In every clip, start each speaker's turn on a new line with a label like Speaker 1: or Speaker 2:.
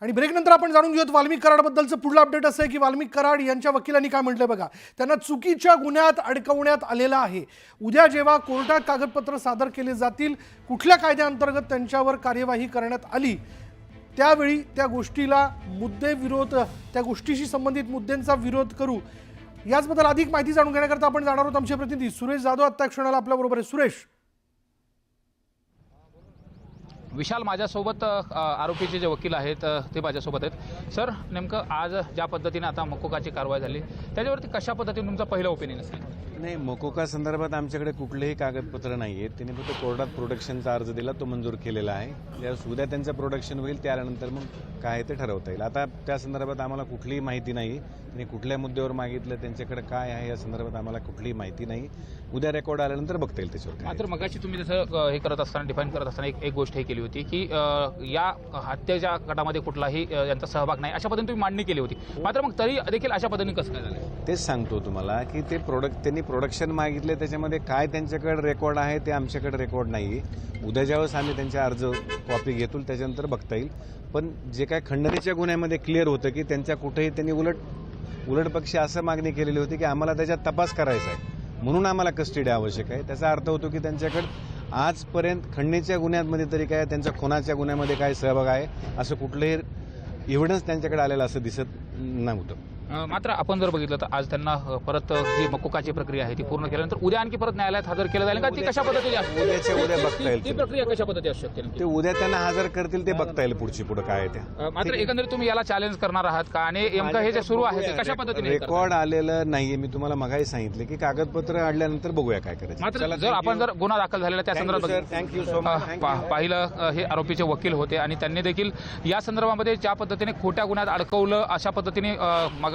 Speaker 1: आणि ब्रेकनंतर आपण जाणून घेऊयात वाल्मिक कराडबद्दलचं पुढलं अपडेट असं आहे की वाल्मिक कराड यांच्या वकिलांनी काय म्हटलंय बघा. त्यांना चुकीच्या गुन्ह्यात अडकवण्यात आलेलं आहे. उद्या जेव्हा कोर्टात कागदपत्र सादर केले जातील, कुठल्या कायद्याअंतर्गत त्यांच्यावर कार्यवाही करण्यात आली, त्यावेळी त्या गोष्टीला त्या गोष्टीशी संबंधित मुद्द्यांचा विरोध करू. याचबद्दल अधिक माहिती जाणून घेण्याकरता आपण जाणार आहोत आमचे प्रतिनिधी सुरेश जाधव आता क्षणाला आपल्या बरोबर आहे. सुरेश,
Speaker 2: विशाल, माझ्यासोबत आरोपीचे जे वकील आहेत ते माझ्यासोबत आहेत. सर, नेमकं आज ज्या पद्धतीने आता मकोकाची कारवाई झाली त्याच्यावरती कशा पद्धतीने तुमचं पहिलं ओपिनियन असेल?
Speaker 3: नाही, मकोका संदर्भात आमच्याकडे कुठलेही कागदपत्र नाही आहेत. त्यांनी फक्त कोर्टात प्रोडक्शनचा अर्ज दिला, तो मंजूर केलेला आहे. ज्यावेळेस उद्या त्यांचं प्रोडक्शन होईल त्यानंतर मग काय ते ठरवता येईल. आता त्या संदर्भात आम्हाला कुठलीही माहिती नाही. त्यांनी कुठल्या मुद्द्यावर मागितलं, त्यांच्याकडे काय आहे या संदर्भात आम्हाला कुठलीही माहिती नाही. उद्या रेकॉर्ड आल्यानंतर बघता येईल त्याच्यावर.
Speaker 2: मात्र मगाशी तुम्ही जसं हे करत असताना डिफाईन करत असताना एक गोष्ट हे केली होती की या हत्येच्या गटामध्ये कुठलाही यांचा सहभाग नाही अशा पद्धतीने तुम्ही मांडणी केली होती. मात्र मग तरी देखील अशा पद्धतीने कसं काय झालं?
Speaker 3: तेच सांगतो तुम्हाला की ते त्यांनी प्रोडक्शन मागितले, त्याच्यामध्ये काय त्यांच्याकडे रेकॉर्ड आहे ते आमच्याकडे रेकॉर्ड नाही. उद्या ज्यावेळेस आम्ही त्यांच्या अर्ज कॉपी घेतो त्याच्यानंतर बघता येईल. पण जे काय खंडणीच्या गुन्ह्यामध्ये क्लिअर होतं की त्यांच्या कुठेही त्यांनी उलट पक्षी असं मागणी केलेली होती की आम्हाला त्याच्यात तपास करायचा आहे, म्हणून आम्हाला कस्टडी आवश्यक आहे. त्याचा अर्थ होतो की त्यांच्याकडे आजपर्यंत खंडणीच्या गुन्ह्यांमध्ये तरी काय, त्यांच्या खुनाच्या गुन्ह्यामध्ये काय सहभाग आहे असं कुठलंही एव्हिडन्स त्यांच्याकडे आलेलं असं दिसत नव्हतं.
Speaker 2: मात्र आपण जर बघितलं तर आज त्यांना परत जी मकोकाची प्रक्रिया आहे ती पूर्ण केल्यानंतर उद्या आणखी परत न्यायालयात हजर केलं जाईल का? ती कशा पद्धतीने
Speaker 3: उद्याच्या उद्या बघता येईल.
Speaker 2: ती प्रक्रिया कशा पद्धती असू शकते?
Speaker 3: ते उद्या त्यांना हजर करतील, ते बघता येईल पुढे काय आहे त्या.
Speaker 2: मात्र एकंदरीत तुम्ही याला चॅलेंज करणार आहात का? आणि नेमकं हे जे सुरू आहे ते कशा पद्धतीने?
Speaker 3: रेकॉर्ड आलेलं नाहीये. मी तुम्हाला मगाही सांगितलं की कागदपत्र आणल्यानंतर बघूया काय करायचं.
Speaker 2: मात्र जर आपण गुन्हा दाखल झालेला त्या संदर्भात
Speaker 3: थँक्यू सो मच
Speaker 2: पाहिलं, हे आरोपीचे वकील होते आणि त्यांनी देखील या संदर्भामध्ये ज्या पद्धतीने खोट्या गुन्ह्यात अडकवलं अशा पद्धतीने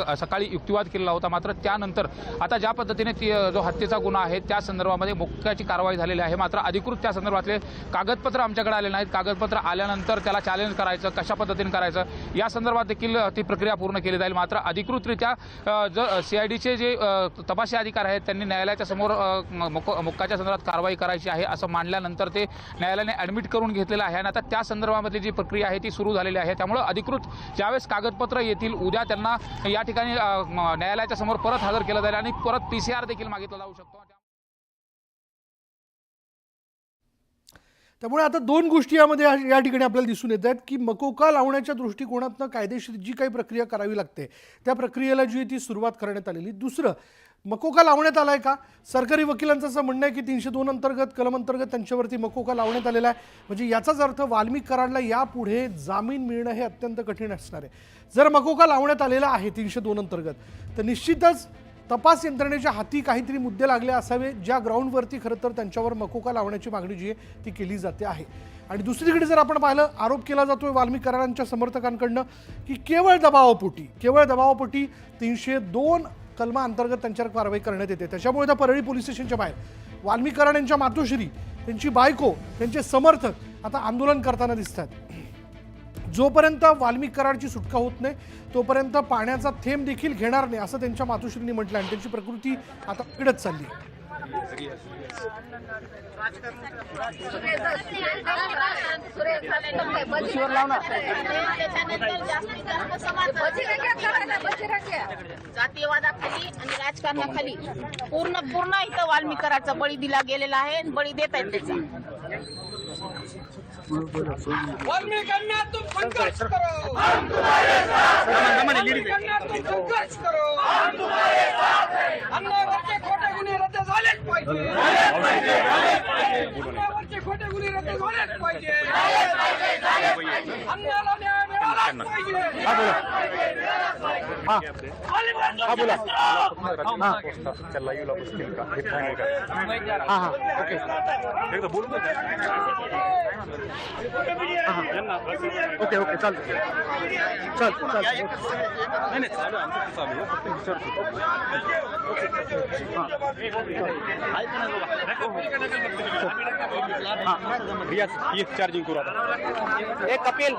Speaker 2: सकाळी युक्तिवाद केलेला होता. मात्र त्यानंतर आता ज्या पद्धतीने जो हत्येचा गुन्हा आहे त्या संदर्भामध्ये मोक्याची कारवाई झालेली आहे. मात्र अधिकृत त्या संदर्भातले कागदपत्र आमच्याकडे आले नाहीत. कागदपत्र आल्यानंतर त्याला चॅलेंज करायचं, कशा पद्धतीने करायचं या संदर्भात देखील ती प्रक्रिया पूर्ण केली जाईल. मात्र अधिकृतरित्या CIDचे जे तपासी अधिकारी आहेत त्यांनी न्यायालयाच्या समोर मोक्काच्या संदर्भात कारवाई करायची आहे असं मांडल्यानंतर ते न्यायालयाने ॲडमिट करून घेतलेलं आहे. आणि आता त्या संदर्भामधली जी प्रक्रिया आहे ती सुरू झालेली आहे. त्यामुळे अधिकृत ज्यावेळेस कागदपत्र येतील उद्या त्यांना या ठिकाणी न्यायालयाच्या समोर परत हजर केलं जाईल आणि परत PCR देखील मागितला जाऊ शकतो.
Speaker 1: त्यामुळे आता दोन गोष्टी यामध्ये या ठिकाणी आपल्याला दिसून येत आहेत की मकोका लावण्याच्या दृष्टिकोनातनं कायदेशीर जी काही प्रक्रिया करावी लागते त्या प्रक्रियेला जी ती सुरुवात करण्यात आलेली. दुसरं, मकोका लावण्यात आलाय का? सरकारी वकिलांचं असं म्हणणं आहे की 302 अंतर्गत कलम अंतर्गत त्यांच्यावरती मकोका लावण्यात आलेला आहे. म्हणजे याचाच अर्थ वाल्मिक कराडला यापुढे जामीन मिळणं हे अत्यंत कठीण असणार आहे. जर मकोका लावण्यात आलेला आहे 302 अंतर्गत तर निश्चितच तपास यंत्रणेच्या हाती काहीतरी मुद्दे लागले असावे, ज्या ग्राउंडवरती खरं तर त्यांच्यावर मकोका लावण्याची मागणी जी आहे ती केली जाते आहे. आणि दुसरीकडे जर आपण पाहिलं, आरोप केला जातोय वाल्मिक कराडांच्या समर्थकांकडनं की केवळ दबावापोटी 302 कलमा अंतर्गत त्यांच्यावर कारवाई करण्यात येते. त्याच्यामुळे त्या परळी पोलीस स्टेशनच्या बाहेर वाल्मिक कराड यांच्या मातोश्री, त्यांची बायको, त्यांचे समर्थक आता आंदोलन करताना दिसतात. जोपर्यंत वाल्मिक कराडची सुटका होत नाही तोपर्यंत पाण्याचा थेंब देखील घेणार नाही असं त्यांच्या मातोश्रींनी म्हटलं आणि त्यांची प्रकृती आता बिघडत चालली.
Speaker 4: जातीयवादाखाली आणि राजकारणाखाली पूर्ण इथं वाल्मिक कराडचा बळी दिला गेलेला आहे. बळी देत आहेत त्याचा.
Speaker 5: वाल्मीकन्या तुम संघर्ष करो, हम तुम्हारे साथ हैं. वाल्मीकन्या तुम संघर्ष करो, हम तुम्हारे साथ हैं. अन्यायावरचे खोटे गुन्हे रद्द झालेच पाहिजे. अन्यायावरचे खोटे गुन्हे रद्द झालेच पाहिजे. अन्यायाला न्याय मिळालाच पाहिजे.
Speaker 1: ओके चालतं.
Speaker 6: चार्जिंग करू आता. कपिल,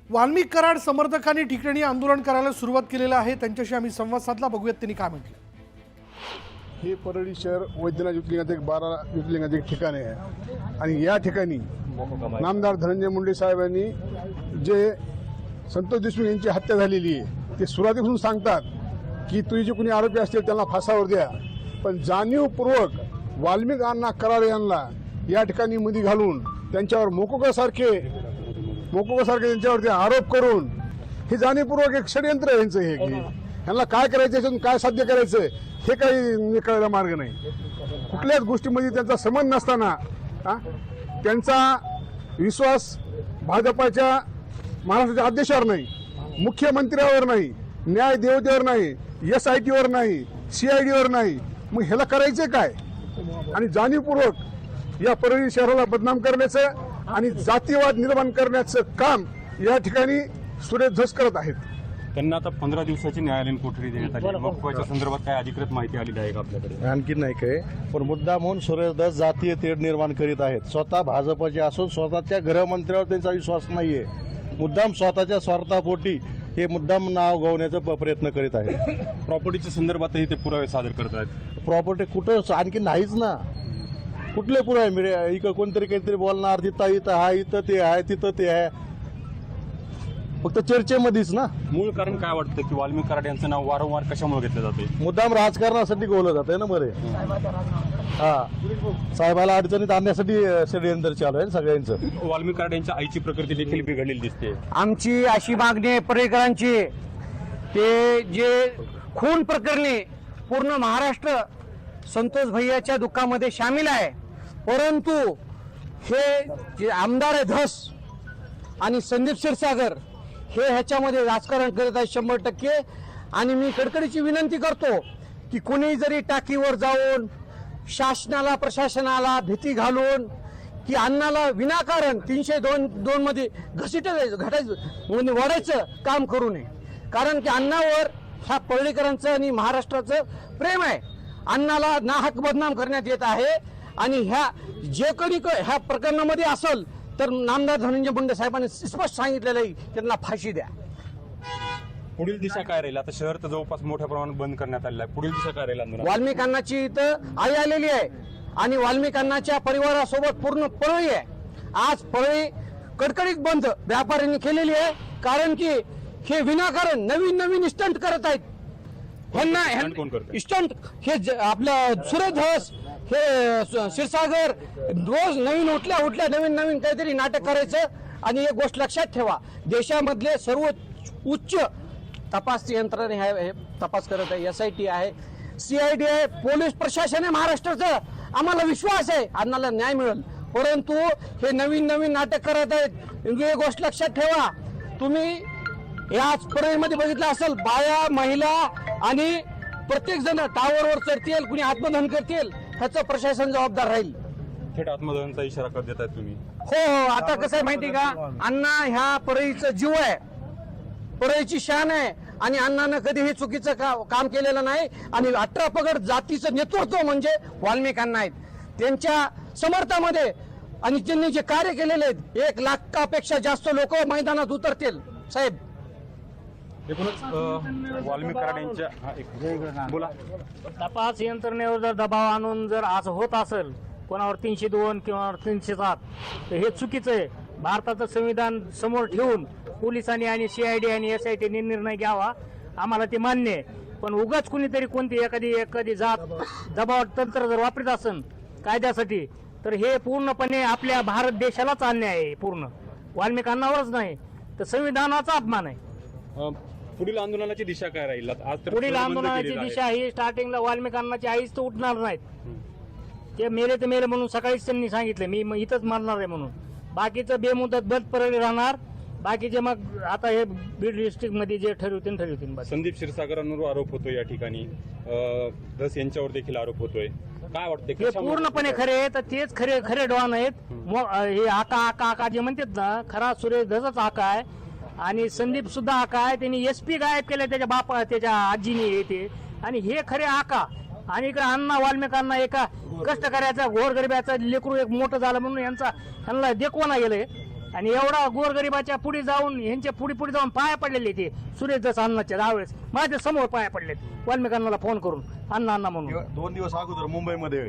Speaker 1: वाल्मिक कराड समर्थकांनी ठिकाणी आंदोलन करायला सुरुवात केलेलं आहे. त्यांच्याशी आम्ही संवाद साधला, बघूयात त्यांनी काय म्हटलं.
Speaker 7: हे परळी शहर वैद्यनाथ ज्योतिर्लिंगाचं एक 12 ज्योतिर्लिंगाचं एक ठिकाण आहे आणि या ठिकाणी नामदार धनंजय मुंडे साहेबांनी जे संतोष देशमुख यांची हत्या झालेली आहे ते सुरुवातीपासून सांगतात की तुम्ही जे कोणी आरोपी असतील त्यांना फासावर द्या, पण जाणीवपूर्वक वाल्मिक अण्णा कराड यांना या ठिकाणी मध्ये घालून त्यांच्यावर मोकोकासारखे त्यांच्यावरती आरोप करून हे जाणीवपूर्वक एक षडयंत्र आहे यांचं हे की यांना काय करायचं याच्यातून काय साध्य करायचं हे काही कळायला मार्ग नाही. कुठल्याच गोष्टीमध्ये त्यांचा संबंध नसताना त्यांचा विश्वास भाजपाच्या महाराष्ट्राच्या अध्यक्षावर नाही, मुख्यमंत्र्यावर नाही, न्याय देवतेवर नाही, SIT वर नाही, CID वर नाही, मग ह्याला करायचं काय? आणि जाणीवपूर्वक या परळी शहराला बदनाम करण्याचं आणि जातीवाद निर्माण करण्याचं काम या ठिकाणी सुरेश धस करत आहेत.
Speaker 8: त्यांना आता 15 दिवसाची न्यायालयीन कोठडी देण्यात आली. मकोकाच्या संदर्भात काय अधिकृत माहिती आलेली आहे का आपल्याकडे?
Speaker 9: आणखी नाही काय, पण मुद्दा म्हणून सुरेश धस जातीय तेढ निर्माण करीत आहेत. स्वतः भाजपचे असून स्वतःच्या गृहमंत्र्यावर त्यांचा विश्वास नाहीये. मुद्दाम स्वतःच्या स्वार्थापोटी हे मुद्दाम नाव गवण्याचा प्रयत्न करीत आहेत.
Speaker 8: प्रॉपर्टीच्या संदर्भातही ते पुरावे सादर करत आहेत.
Speaker 9: प्रॉपर्टी कुठं आणखी नाहीच ना, कुठले पुरावे? इकडं कोणतरी काहीतरी बोलणार, तिथं आहे, इथं ते आहे, तिथं ते आहे, फक्त चर्चेमध्येच ना.
Speaker 8: मूळ कारण काय वाटतं की वाल्मिक कराड यांचं नाव वारंवार कशामुळे घेतलं जाते?
Speaker 9: मुद्दाम राजकारणासाठी गोवलं जात आहे ना बरे. साहेबाला अडचणीत आणण्यासाठी षडयंत्र चालू आहे सगळ्यांचं.
Speaker 8: वाल्मिक कराड यांच्या आईची प्रकृती देखील बिघडलेली दिसते.
Speaker 10: आमची अशी मागणी आहे परळीकरांची, ते जे खून प्रकरणी पूर्ण महाराष्ट्र संतोष भैयाच्या दुःखामध्ये सामील आहे, परंतु हे जे आमदार आहे धस आणि संदीप क्षीरसागर हे ह्याच्यामध्ये राजकारण करत आहेत 100%. आणि मी कडकडीची विनंती करतो की कोणी जरी टाकीवर जाऊन शासनाला प्रशासनाला भीती घालून की अण्णाला विनाकारण 302 मध्ये घटायचं वाढायचं काम करू नये. कारण की अण्णावर ह्या परळीकरांचं आणि महाराष्ट्राचं प्रेम आहे. अण्णाला नाहक बदनाम करण्यात येत आहे आणि ह्या जे कधी ह्या प्रकरणामध्ये असेल तर नामदार धनंजय मुंडे साहेबांनी स्पष्ट सांगितलेलं आहे त्यांना फाशी द्या.
Speaker 8: पुढील दिशा काय राहील? आता शहर तर जवळपास मोठ्या प्रमाणात बंद करण्यात आलेलं आहे. पुढील दिशा काय राहील आंदोलन?
Speaker 10: वाल्मिक अण्णाची इथं आई आलेली आहे आणि वाल्मिक अण्णाच्या परिवारासोबत पूर्ण परळी आहे. आज परळी कडकडीत बंद व्यापाऱ्यांनी केलेली आहे, कारण की हे विनाकारण नवीन स्टंट करत आहेत. स्टंट हे आपलं सुरेश धस हे क्षीरसागर रोज नवीन उठल्या नवीन काहीतरी नाटक करायचं. आणि एक गोष्ट लक्षात ठेवा, देशामधले सर्व उच्च तपास यंत्रणा हे तपास करत आहे. SIT आहे, CID आहे, पोलीस प्रशासन आहे महाराष्ट्राचं. आम्हाला विश्वास आहे अण्णाला न्याय मिळेल, परंतु हे नवीन नाटक करत आहेत. एक गोष्ट लक्षात ठेवा, तुम्ही याच परळीमध्ये बघितलं असेल, बाया महिला आणि प्रत्येक जण टावरवर चढतील, कुणी आत्मदहन करतील, ह्याचं प्रशासन जबाबदार राहील.
Speaker 8: थेट आत्मदहनाचा इशारा करत देत आहेत तुम्ही?
Speaker 10: हो. आता कसं आहे माहिती का, अण्णा ह्या परळीचं जीव आहे, परळीची शान आहे आणि अण्णानं कधीही चुकीचं काम केलेलं नाही. आणि 18 पगड जातीचं नेतृत्व म्हणजे वाल्मिक अण्णा आहेत. त्यांच्या समर्थामध्ये आणि त्यांनी जे कार्य केलेले आहेत, 1 लाखापेक्षा जास्त लोक मैदानात उतरतील. साहेब,
Speaker 8: एकूणच वाल्मिक कराड यांच्या बोला.
Speaker 11: तपास यंत्रणेवर जर दबाव आणून जर असं होत असेल, कोणावर 302 किंवा 307, तर हे चुकीचं आहे. भारताचं संविधान समोर ठेवून पोलिसांनी आणि CID आणि SIT ने निर्णय घ्यावा, आम्हाला ते मान्य आहे. पण उगाच कुणीतरी कोणती एखादी जात दबाव तंत्र जर वापरत असेल कायद्यासाठी, तर हे पूर्णपणे आपल्या भारत देशालाच अन्याय आहे. पूर्ण वाल्मिक अण्णावरच नाही तर संविधानाचा अपमान आहे.
Speaker 8: पुढील आंदोलनाची दिशा काय राहील? आज तर
Speaker 11: पुढील आंदोलनाची दिशा ही स्टार्टिंगला वाल्मिक अण्णाची आईच तर उठणार नाहीत. ते मेले तर मेले म्हणून सकाळीच त्यांनी सांगितलं मी इथंच मरणार आहे म्हणून. बाकीचं बेमुदत बंद परळी राहणार. बाकीचे मग आता हे बीड डिस्ट्रिक्ट मध्ये जे ठरवतील.
Speaker 8: संदीप क्षीरसागरांवर आरोप होतोय या ठिकाणी, धस यांच्यावर देखील आरोप होतोय. काय वाटतं?
Speaker 11: हे पूर्णपणे खरे आहेत, तेच खरे डॉन आहेत. हे आका जे म्हणतात ना, खरा सुरेश धसच आका आहे आणि संदीप सुद्धा आका आहे. त्यांनी SP गायब केले त्याच्या आजीने येते आणि हे खरे आका. आणि इकडे अण्णा वाल्मिक अण्णा एका कष्टकऱ्याचा गोरगरिबाचा लेकरू एक मोठं झालं म्हणून यांना देखवना गेलंय. आणि एवढा गोरगरिबाच्या पुढे जाऊन ह्यांच्या पुढे जाऊन पाया पडलेले ते सुरेश दस अण्णाच्या त्यावेळेस माझ्या समोर पाया पडलेत वाल्मिक अण्णाला फोन करून अण्णा म्हणून.
Speaker 9: 2 दिवस अगोदर मुंबईमध्ये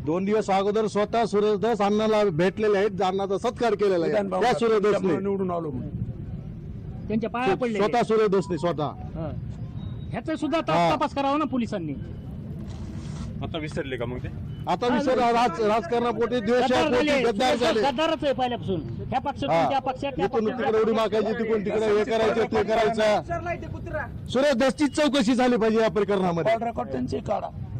Speaker 9: 2 दिवस अगोदर स्वतः सुरेश दस अण्णाला भेटलेले आहेत, अण्णाचा सत्कार केलेला आहे त्या सुरेश दसने
Speaker 7: निवडून आलो
Speaker 11: त्यांच्या पाया पडले.
Speaker 9: स्वतः सुरेश दसने स्वतः.
Speaker 11: ह्याचा सुद्धा तपास करावा ना पोलिसांनी.
Speaker 8: आता विसरले का मग ते?
Speaker 9: आता विसर राजकारणापोटी द्वेषापोटी गद्दार झाले.
Speaker 11: गद्दारच आहे पहिल्यापासून. ह्या पक्षातून त्या पक्षात त्या
Speaker 9: इकडून तिकडे उडी मागायची, तिकडून तिकडे हे करायचं ते करायचं. सुरेश दसचीच चौकशी झाली पाहिजे या प्रकरणामध्ये.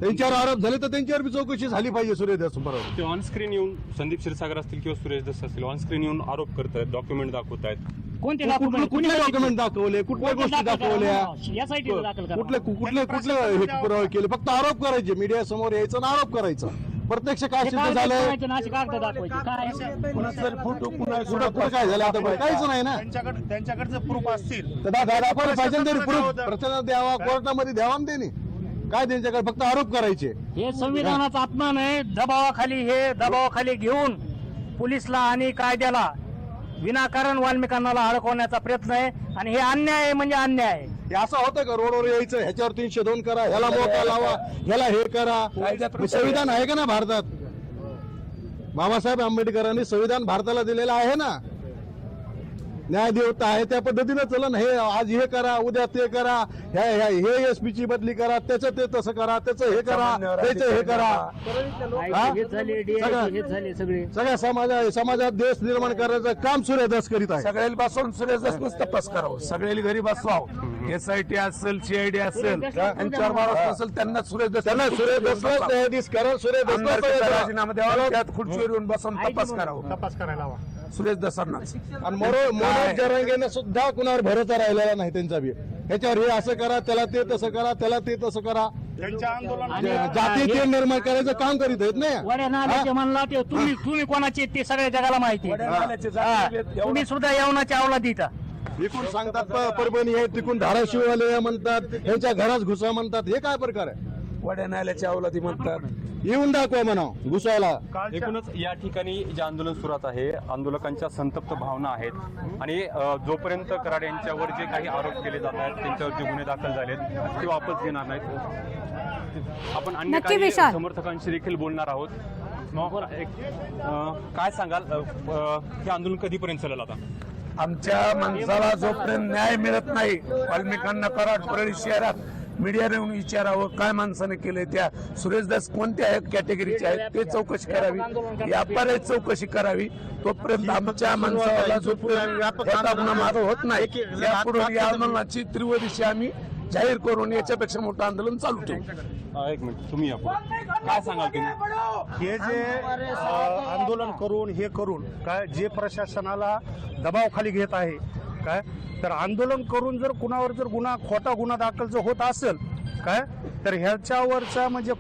Speaker 9: त्यांच्यावर आरोप झाले तर त्यांच्यावर बी चौकशी झाली पाहिजे सुरेश दस बरोबर.
Speaker 8: ते ऑनस्क्रीन येऊन संदीप क्षीरसागर असतील किंवा सुरेश दस असतील ऑनस्क्रीन येऊन आरोप करतायत, डॉक्युमेंट दाखवत आहेत.
Speaker 11: कोणते
Speaker 9: कुठले डॉक्युमेंट दाखवले, कुठल्या गोष्टी दाखवल्या,
Speaker 11: या साईडला दाखल करा.
Speaker 9: कुठले हे पुरावे केले. फक्त आरोप करायचे, मीडिया समोर यायचं आणि आरोप करायचा. प्रत्यक्ष काय सिद्ध झालंय, कुठं काय झालं आता काहीच नाही ना.
Speaker 7: त्यांच्याकडचं प्रूफ असतील
Speaker 9: तर दाखवायला पाहिजे तरी प्रूफ प्रत्येकाला द्यावा, कोर्टामध्ये द्यावा ना त्यांनी. काय त्यांच्याकडे फक्त आरोप करायचे.
Speaker 11: हे संविधानाचा अपमान आहे. दबावाखाली घेऊन पोलिसला आणि कायद्याला विनाकारण वाल्मिक अण्णाला अडकवण्याचा प्रयत्न आहे आणि हे अन्याय आहे म्हणजे अन्याय आहे.
Speaker 9: हे असं होतं का रोडवर यायचं, ह्याच्यावर 302 करा, ह्याला मोका लावा, ह्याला हे करा. संविधान आहे का ना भारतात? बाबासाहेब आंबेडकरांनी संविधान भारताला दिलेलं आहे ना. न्यायदेवता आहे त्या पद्धतीनं चलन. हे आज हे करा, उद्या ते करा, हे एसपी ची बदली करा, त्याचं ते तसं करा, त्याचं हे करा, त्याचं हे करा. सगळ्या समाजात देश निर्माण करायचं काम सुरेश दस करीत आहे.
Speaker 7: सगळ्यांपासून सुरेश दसनंच तपास करावं. सगळ्यांनी घरी बसवावं. SIT असेल, CID असेल, त्यांच्यावर मारत असेल त्यांना सुरेश
Speaker 9: दसलाच न्यायाधीश करा. सुरेश दसला
Speaker 7: राजीनामा द्यावा, त्यात खुर्चीवर येऊन बसून तपास करायला हवा सुरेश दसांना.
Speaker 9: आणि मनोज जरांगेनं सुद्धा कुणावर भरोसा राहिलेला नाही त्यांचा बी. ह्याच्यावर हे असं करा, त्याला ते तसं करा, त्याला ते तसं करा. जाती ते निर्माण करायचं काम करीत आहेत
Speaker 11: वड्या म्हणला ते तुम्ही कोणाचे ते सगळ्या जगाला माहिती. तुम्ही सुद्धा यवनाच्या अवलाद देता.
Speaker 9: इकडून सांगतात परभणी आहे, तिकडून धाराशिववाले म्हणतात, ह्यांच्या घरात घुसा म्हणतात. हे काय प्रकार आहे?
Speaker 7: वड्या नाल्याच्या अवलादी म्हणतात.
Speaker 9: येऊन दाखवा म्हणा घुसायला.
Speaker 8: एकूणच या ठिकाणी जे आंदोलन सुरू आहे, आंदोलकांच्या संतप्त भावना आहेत आणि जोपर्यंत कराड यांच्यावर जे काही आरोप केले जात आहेत, त्यांच्यावर जे गुन्हे दाखल झालेत ते वापस घेणार नाहीत. आपण अन्य काही समर्थकांशी देखील बोलणार आहोत. काय सांगाल, हे आंदोलन कधीपर्यंत चालेल? आता
Speaker 7: आमच्या माणसाला जोपर्यंत न्याय मिळत नाही, वाल्मिकांना कराड परळी शहरात मीडियाने येऊन विचारावं काय माणसाने केलंय. त्या सुरेश दस कोणत्या कॅटेगरीचे आहेत ते चौकशी करावी, व्यापारी चौकशी करावी. तोपर्यंत आमच्या माणसाला जोपर्यंत मारो होत नाही, यापुढे या आंदोलनाची तीव्र दिशा आम्ही जाहीर करून याच्यापेक्षा मोठं आंदोलन चालू ठेवू.
Speaker 8: एक मिनिट, तुम्ही काय सांगाल तुम्ही?
Speaker 12: हे जे आंदोलन करून हे करून काय जे प्रशासनाला दबावाखाली घेत आहे काय, तर आंदोलन करून जर कुणावर जर खोटा गुन्हा दाखल जर होत असेल काय, तर ह्याच्यावरचा म्हणजे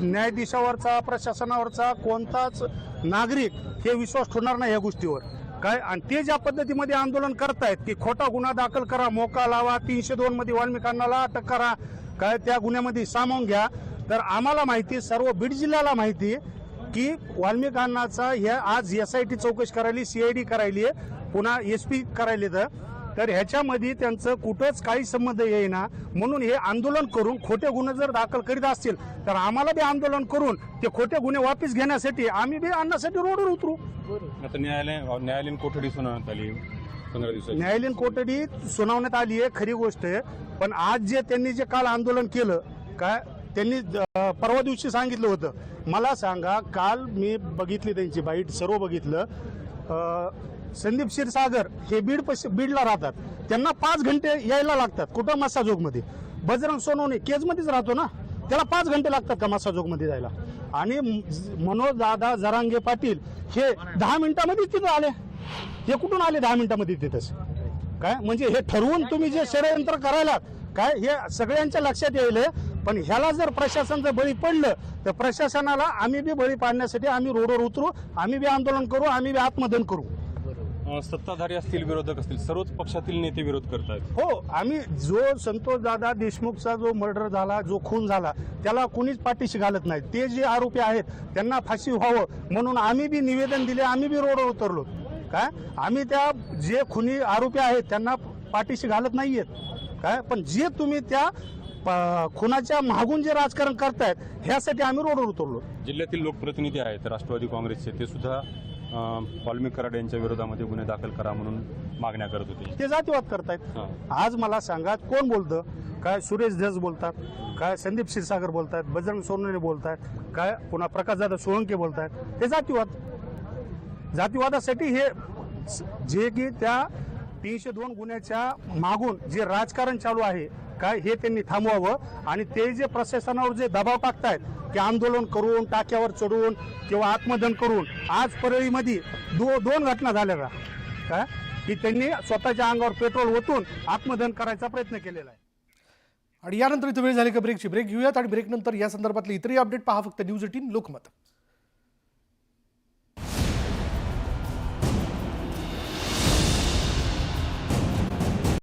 Speaker 12: न्यायाधीशावरचा प्रशासनावरचा कोणताच नागरिक हे विश्वास ठेवणार नाही या गोष्टीवर काय. आणि ते ज्या पद्धतीमध्ये आंदोलन करतायत की खोटा गुन्हा दाखल करा, मोका लावा, 302 मध्ये वाल्मिक अण्णाला अटक करा काय, त्या गुन्ह्यामध्ये सामावून घ्या. तर आम्हाला माहिती, सर्व बीड जिल्ह्याला माहिती की वाल्मिक अण्णाचा ह्या आज SIT चौकशी करायली, CID करायली, पुन्हा SP करायली. तर ह्याच्यामध्ये त्यांचं कुठंच काही संबंध येईना. म्हणून हे आंदोलन करून खोटे गुन्हे जर दाखल करीत असतील तर आम्हाला बी आंदोलन करून ते खोटे गुन्हे वापस घेण्यासाठी आम्ही बी आणण्यासाठी रोडवर उतरू.
Speaker 8: आता न्यायालयीन कोठडी सुनावण्यात आली 15 दिवसाची.
Speaker 12: न्यायालयीन कोठडी सुनावण्यात आली आहे, खरी गोष्ट आहे. पण आज जे त्यांनी जे काल आंदोलन केलं काय, त्यांनी परवा दिवशी सांगितलं होतं. मला सांगा, काल मी बघितली त्यांची बाईट, सर्व बघितलं. संदीप क्षीरसागर हे बीडला राहतात, त्यांना 5 घंटे यायला लागतात. कुठं मस्साजोगमध्ये. बजरंग सोनवणे केजमध्येच राहतो ना, त्याला 5 घंटे लागतात का मस्साजोगमध्ये जायला. आणि मनोज दादा जरांगे पाटील हे 10 मिनिटांमध्ये तिथं आले. हे कुठून आले 10 मिनिटांमध्ये तिथंच काय? म्हणजे हे ठरवून तुम्ही जे षडयंत्र करायला काय, हे सगळ्यांच्या लक्षात येईल. पण ह्याला जर प्रशासन जर बळी पडलं तर प्रशासनाला आम्ही बी बळी पाडण्यासाठी आम्ही रोडवर उतरू, आम्ही बी आंदोलन करू, आम्ही बी आत्मदहन करू.
Speaker 8: सत्ताधारी असतील, विरोधक असतील, सर्वच पक्षातील नेते विरोध करतात.
Speaker 12: हो, आम्ही जो संतोष दादा देशमुखचा जो मर्डर झाला, जो खून झाला, त्याला कुणीच पाठीशी घालत नाही. ते जे आरोपी आहेत त्यांना फाशी व्हावं म्हणून आम्ही बी निवेदन दिले, आम्ही बी रोडवर उतरलो. काय आम्ही त्या जे खुनी आरोपी आहेत त्यांना पाठीशी घालत नाहीयेत काय, पण जे तुम्ही त्या खुनाच्या मागून जे राजकारण करतायत ह्यासाठी आम्ही रोडवर उतरलो.
Speaker 8: जिल्ह्यातील लोकप्रतिनिधी आहेत राष्ट्रवादी काँग्रेसचे, ते सुद्धा वाल्मिक कराड यांच्या विरोधामध्ये गुन्हे दाखल करा म्हणून मागण्या करत होते.
Speaker 12: ते जातीवाद करतायत. आज मला सांगा कोण बोलतं? काय सुरेश धस बोलतात, काय संदीप क्षीरसागर बोलतात, बजरंग सोनवणे बोलतात, काय पुन्हा प्रकाशदादा सोळंके बोलतात. हे जातीवाद. जातीवादासाठी हे जे की त्या 302 गुन्ह्याच्या मागून जे राजकारण चालू आहे काय हे त्यांनी थांबवावं. आणि ते जे प्रशासनावर जे दबाव टाकतायत की आंदोलन करून टाक्यावर चढून किंवा आत्मदहन करून, आज परळीमध्ये दोन घटना झाल्या काय की त्यांनी स्वतःच्या अंगावर पेट्रोल ओतून आत्मदहन करायचा प्रयत्न केलेला आहे.
Speaker 1: आणि यानंतर इथं वेळ झाली का ब्रेकची. ब्रेक घेऊयात आणि ब्रेकनंतर या संदर्भातले इतरही अपडेट पहा फक्त न्यूज 18 लोकमत.